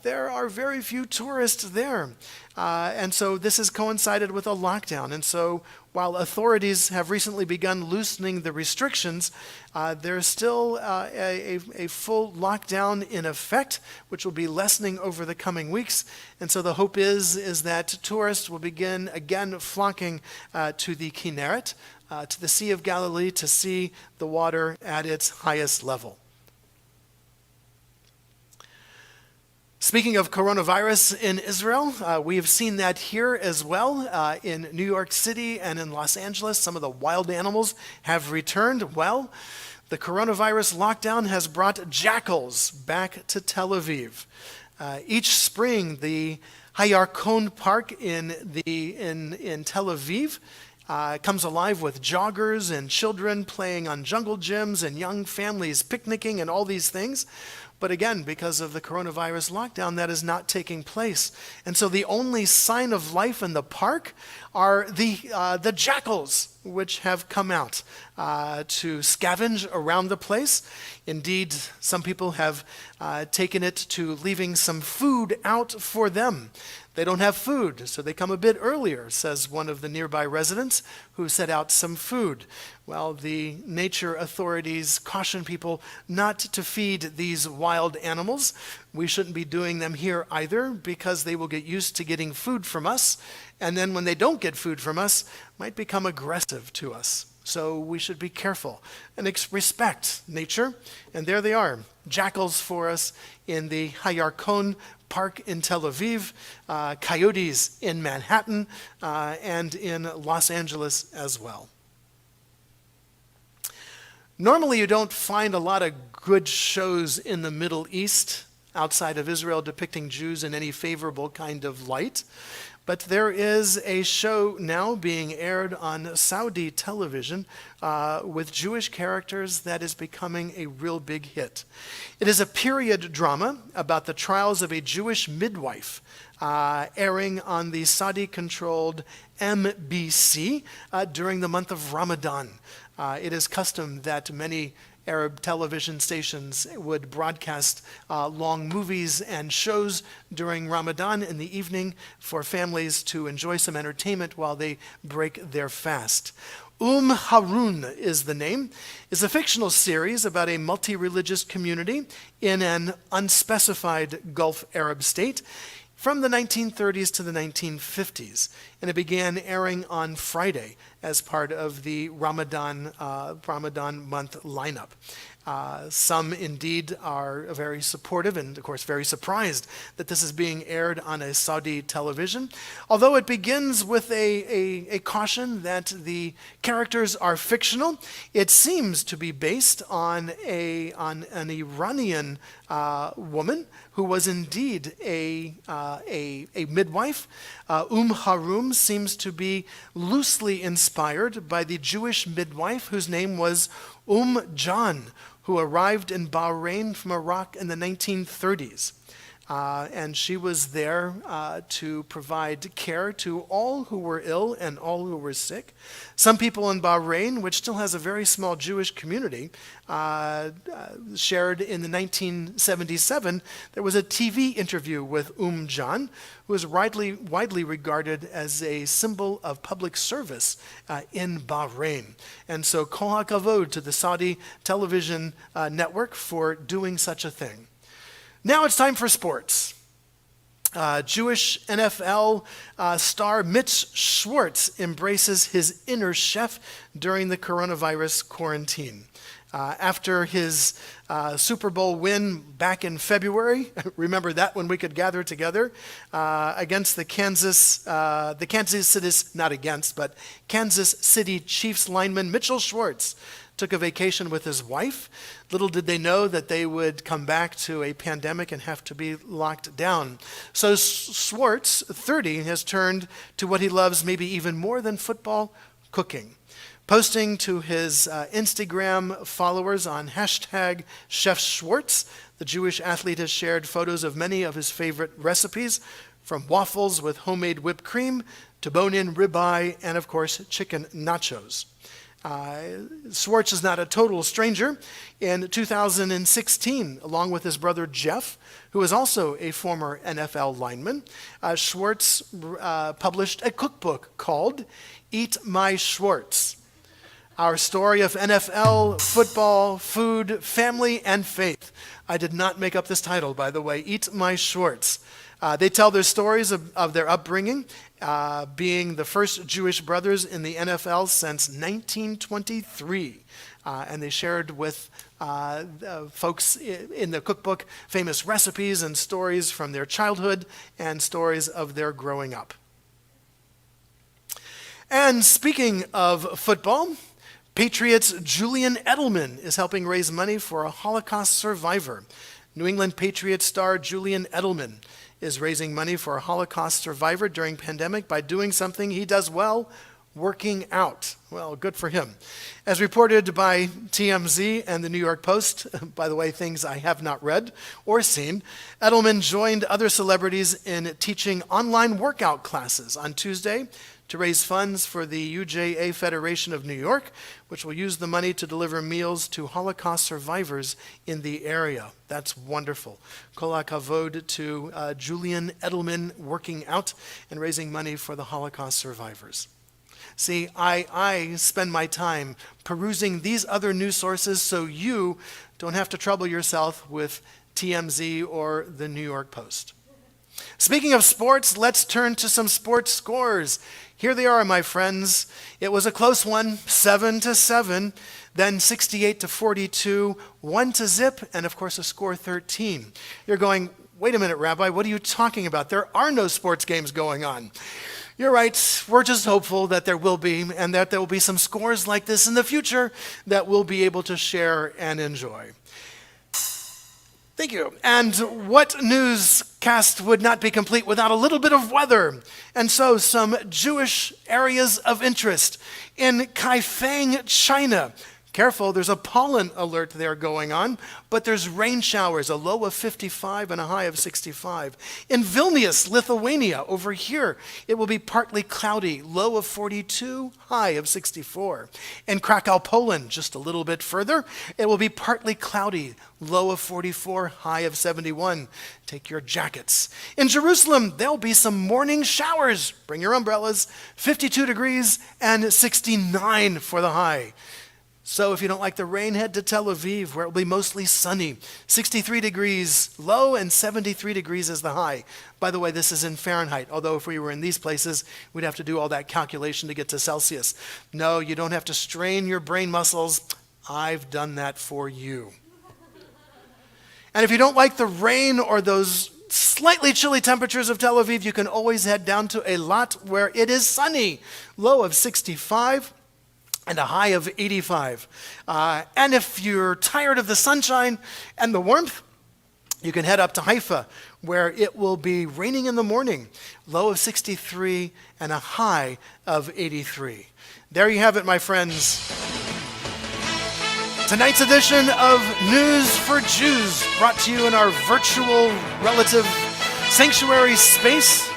there are very few tourists there. And so this has coincided with a lockdown. And so while authorities have recently begun loosening the restrictions, there's still a full lockdown in effect, which will be lessening over the coming weeks. And so the hope is that tourists will begin again flocking to the Kinneret, to the Sea of Galilee, to see the water at its highest level. Speaking of coronavirus in Israel, we have seen that here as well. In New York City and in Los Angeles, some of the wild animals have returned. Well, the coronavirus lockdown has brought jackals back to Tel Aviv. Each spring, the Hayarkon Park in Tel Aviv comes alive with joggers and children playing on jungle gyms and young families picnicking and all these things. But again, because of the coronavirus lockdown, that is not taking place. And so the only sign of life in the park are the jackals. which have come out to scavenge around the place. Indeed, some people have taken it to leaving some food out for them. They don't have food, so they come a bit earlier, says one of the nearby residents who set out some food. Well, the nature authorities caution people not to feed these wild animals. We shouldn't be doing them here either, because they will get used to getting food from us, and then when they don't get food from us, might become aggressive to us. So we should be careful and respect nature. And there they are, jackals for us in the Hayarkon Park in Tel Aviv, coyotes in Manhattan, and in Los Angeles as well. Normally you don't find a lot of good shows in the Middle East outside of Israel depicting Jews in any favorable kind of light. But there is a show now being aired on Saudi television with Jewish characters that is becoming a real big hit. It is a period drama about the trials of a Jewish midwife airing on the Saudi-controlled MBC during the month of Ramadan. It is custom that many Arab television stations would broadcast long movies and shows during Ramadan in the evening for families to enjoy some entertainment while they break their fast. Harun is the name. It's a fictional series about a multi-religious community in an unspecified Gulf Arab state from the 1930s to the 1950s, and it began airing on Friday as part of the Ramadan month lineup. Some indeed are very supportive and, of course, very surprised that this is being aired on a Saudi television. Although it begins with a caution that the characters are fictional, it seems to be based on an Iranian woman who was indeed a midwife. Harun seems to be loosely inspired by the Jewish midwife whose name was John, who arrived in Bahrain from Iraq in the 1930s. And she was there to provide care to all who were ill and all who were sick. Some people in Bahrain, which still has a very small Jewish community, shared in the 1977, there was a TV interview with John, who is widely regarded as a symbol of public service in Bahrain. And so kol hakavod to the Saudi television network for doing such a thing. Now it's time for sports. Jewish NFL star Mitch Schwartz embraces his inner chef during the coronavirus quarantine. After his Super Bowl win back in February, remember that when we could gather together against the Kansas City Chiefs lineman Mitchell Schwartz took a vacation with his wife. Little did they know that they would come back to a pandemic and have to be locked down. So Schwartz, 30, has turned to what he loves maybe even more than football, cooking. Posting to his Instagram followers on hashtag Chef Schwartz, the Jewish athlete has shared photos of many of his favorite recipes, from waffles with homemade whipped cream to bone-in ribeye and, of course, chicken nachos. Schwartz is not a total stranger. In 2016, along with his brother Jeff, who is also a former NFL lineman, Schwartz published a cookbook called Eat My Schwartz. Our story of NFL, football, food, family, and faith. I did not make up this title, by the way. Eat My Schwartz. They tell their stories of their upbringing, being the first Jewish brothers in the NFL since 1923. And they shared with folks in the cookbook famous recipes and stories from their childhood and stories of their growing up. And speaking of football, Patriots' Julian Edelman is helping raise money for a Holocaust survivor. New England Patriots star Julian Edelman is raising money for a Holocaust survivor during pandemic by doing something he does well, working out. Well, good for him. As reported by TMZ and the New York Post, by the way, things I have not read or seen, Edelman joined other celebrities in teaching online workout classes on Tuesday to raise funds for the UJA Federation of New York, which will use the money to deliver meals to Holocaust survivors in the area. That's wonderful. Kol hakavod to Julian Edelman working out and raising money for the Holocaust survivors. See, I spend my time perusing these other news sources so you don't have to trouble yourself with TMZ or the New York Post. Speaking of sports, let's turn to some sports scores. Here they are, my friends. It was a close one, 7-7, then 68-42, 1-0, and of course a score 13. You're going, wait a minute, Rabbi, what are you talking about? There are no sports games going on. You're right, we're just hopeful that there will be, and that there will be some scores like this in the future that we'll be able to share and enjoy. Thank you. And what newscast would not be complete without a little bit of weather? And so some Jewish areas of interest. In Kaifeng, China. Careful, there's a pollen alert there going on, but there's rain showers, a low of 55 and a high of 65. In Vilnius, Lithuania, over here, it will be partly cloudy, low of 42, high of 64. In Krakow, Poland, just a little bit further, it will be partly cloudy, low of 44, high of 71. Take your jackets. In Jerusalem, there'll be some morning showers. Bring your umbrellas, 52 degrees and 69 for the high. So if you don't like the rain, head to Tel Aviv, where it will be mostly sunny. 63 degrees low and 73 degrees is the high. By the way, this is in Fahrenheit, although if we were in these places, we'd have to do all that calculation to get to Celsius. No, you don't have to strain your brain muscles. I've done that for you. And if you don't like the rain or those slightly chilly temperatures of Tel Aviv, you can always head down to Eilat, where it is sunny. Low of 65. And a high of 85. And if you're tired of the sunshine and the warmth, you can head up to Haifa, where it will be raining in the morning, low of 63 and a high of 83. There you have it, my friends. Tonight's edition of News for Jews, brought to you in our virtual relative sanctuary space,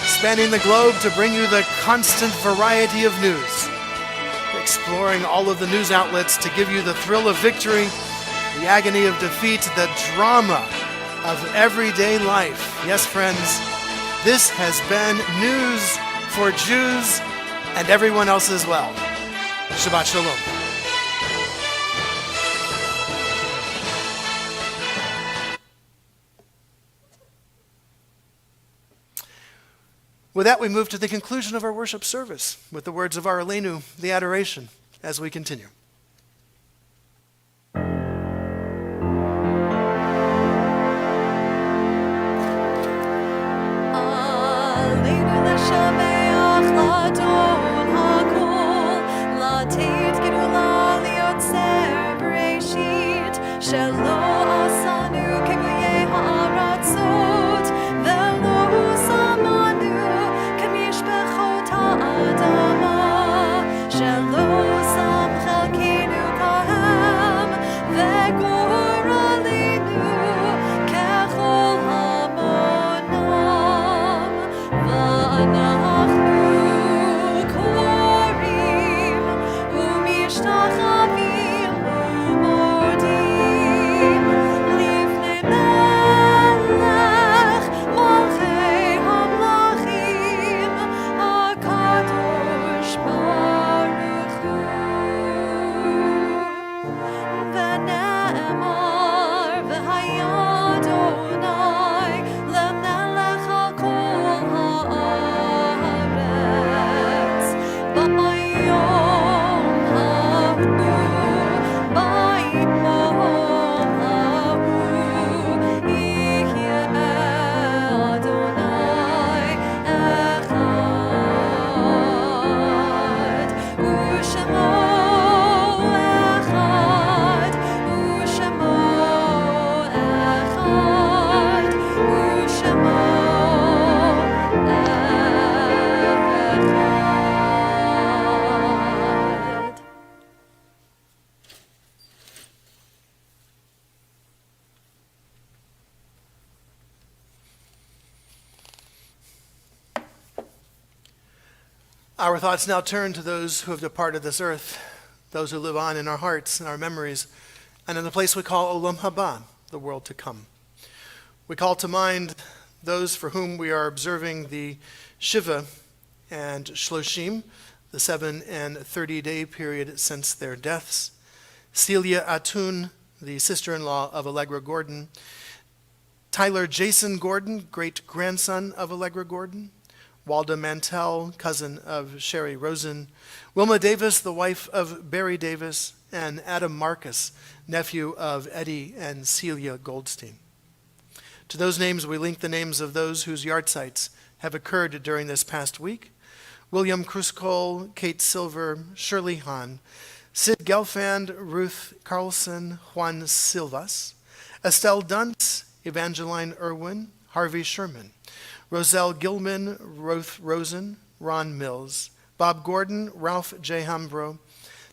spanning the globe to bring you the constant variety of news. Exploring all of the news outlets to give you the thrill of victory, the agony of defeat, the drama of everyday life. Yes, friends, this has been News for Jews and everyone else as well. Shabbat Shalom. With that, we move to the conclusion of our worship service with the words of our Aleinu, the adoration, as we continue. Now Our thoughts now turn to those who have departed this earth, those who live on in our hearts and our memories, and in the place we call Olam Haba, the world to come. We call to mind those for whom we are observing the Shiva and Shloshim, the 7 and 30-day period since their deaths. Celia Atun, the sister-in-law of Allegra Gordon. Tyler Jason Gordon, great-grandson of Allegra Gordon. Walda Mantell, cousin of Sherry Rosen. Wilma Davis, the wife of Barry Davis. And Adam Marcus, nephew of Eddie and Celia Goldstein. To those names, we link the names of those whose yahrzeits have occurred during this past week. William Kruskol, Kate Silver, Shirley Hahn, Sid Gelfand, Ruth Carlson, Juan Silvas, Estelle Duntz, Evangeline Irwin, Harvey Sherman, Roselle Gilman, Ruth Rosen, Ron Mills, Bob Gordon, Ralph J. Hambro,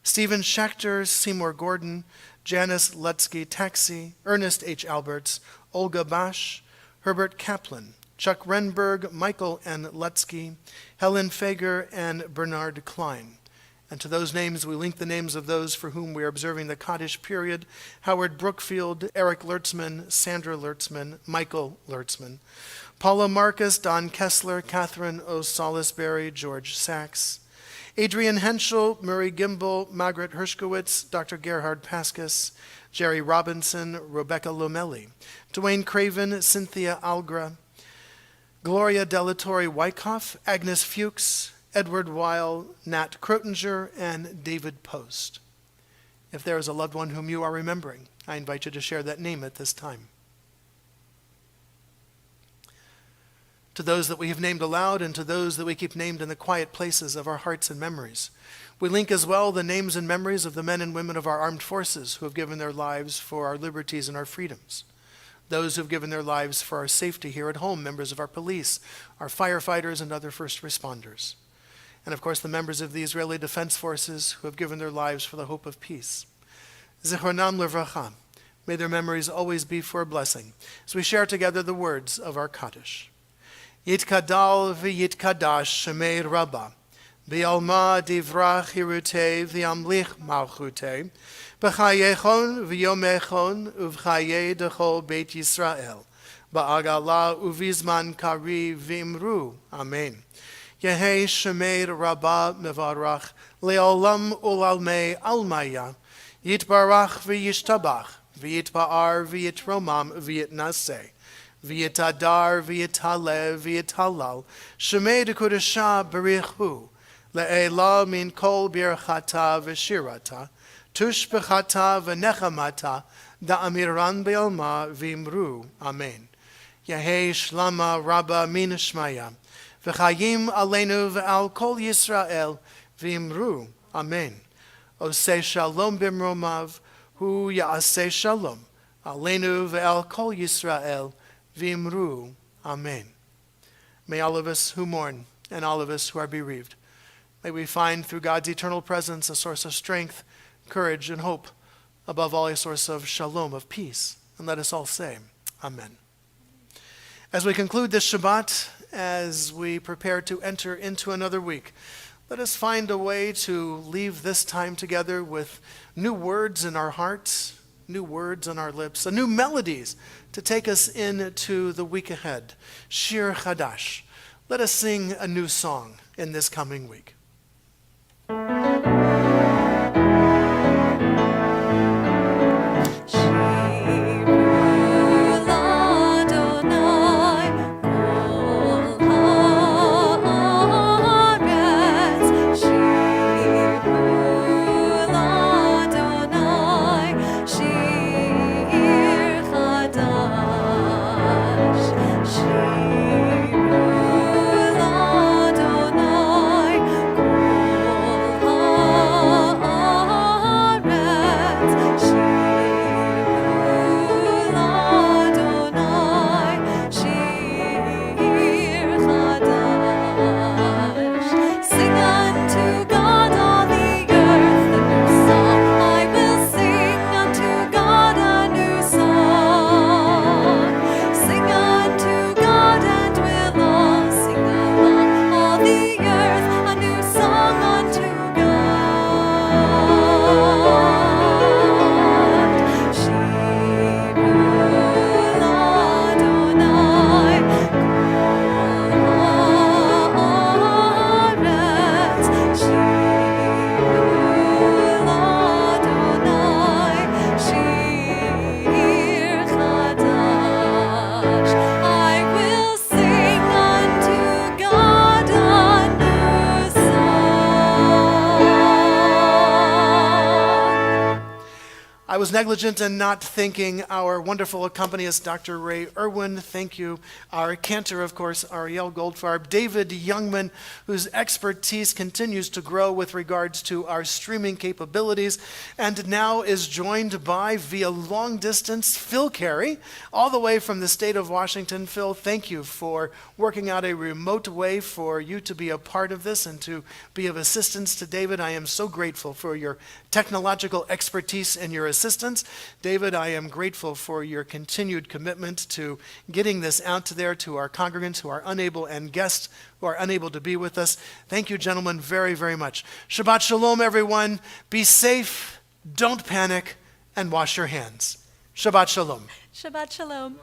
Stephen Schachter, Seymour Gordon, Janice Lutsky Taxi, Ernest H. Alberts, Olga Bash, Herbert Kaplan, Chuck Renberg, Michael N. Lutsky, Helen Fager, and Bernard Klein. And to those names, we link the names of those for whom we are observing the Kaddish period: Howard Brookfield, Eric Lertzman, Sandra Lertzman, Michael Lertzman, Paula Marcus, Don Kessler, Catherine O. Salisbury, George Sachs, Adrian Henschel, Murray Gimbel, Margaret Hershkowitz, Dr. Gerhard Paskus, Jerry Robinson, Rebecca Lomelli, Dwayne Craven, Cynthia Algra, Gloria Delatorre Wyckoff, Agnes Fuchs, Edward Weil, Nat Krotinger, and David Post. If there is a loved one whom you are remembering, I invite you to share that name at this time. To those that we have named aloud and to those that we keep named in the quiet places of our hearts and memories, we link as well the names and memories of the men and women of our armed forces who have given their lives for our liberties and our freedoms. Those who have given their lives for our safety here at home, members of our police, our firefighters, and other first responders. And of course, the members of the Israeli Defense Forces who have given their lives for the hope of peace. Zichronam Livracha. May their memories always be for a blessing as we share together the words of our Kaddish. Yitkadal v'yitkadash shemei Rabbah. V'yalma divrach hirutei v'yamlich malchutei. B'chayechon v'yomechon uv'chayei dechol Beit Yisrael. Ba'agala uvizman kari v'imru. Amen. Yehei shemei Rabbah mevarach le'olam ulalmei almaya. Yitbarach v'yishtabach v'yitba'ar v'yitromam v'yitnaseh. V'yitadar v'yitalev v'yitalal. Shemei dekudesha berichu. Le'ela min kol birchata v'shirata. Tush b'chata v'nechamata. Da'amiran be'alma v'imru. Amen. Yehei shlama rabba min shmaya. V'chayim aleinu v'al kol Yisrael v'imru. Amen. Oseh shalom b'mromav. Hu ya'aseh shalom. Aleinu v'al kol Yisrael v'imru. Amen. May all of us who mourn and all of us who are bereaved, may we find through God's eternal presence a source of strength, courage, and hope, above all a source of shalom, of peace. And let us all say, Amen. As we conclude this Shabbat, as we prepare to enter into another week, let us find a way to leave this time together with new words in our hearts, new words on our lips, and new melodies to take us into the week ahead. Shir Chadash. Let us sing a new song in this coming week. Shir was negligent in not thanking our wonderful accompanist, Dr. Ray Irwin. Thank you. Our cantor, of course, Ariel Goldfarb. David Youngman, whose expertise continues to grow with regards to our streaming capabilities, and now is joined by, via long distance, Phil Carey, all the way from the state of Washington. Phil, thank you for working out a remote way for you to be a part of this and to be of assistance to David. I am so grateful for your technological expertise and your assistance. David, I am grateful for your continued commitment to getting this out there to our congregants who are unable and guests who are unable to be with us. Thank you, gentlemen, very, very much. Shabbat Shalom, everyone. Be safe, don't panic, and wash your hands. Shabbat Shalom. Shabbat Shalom.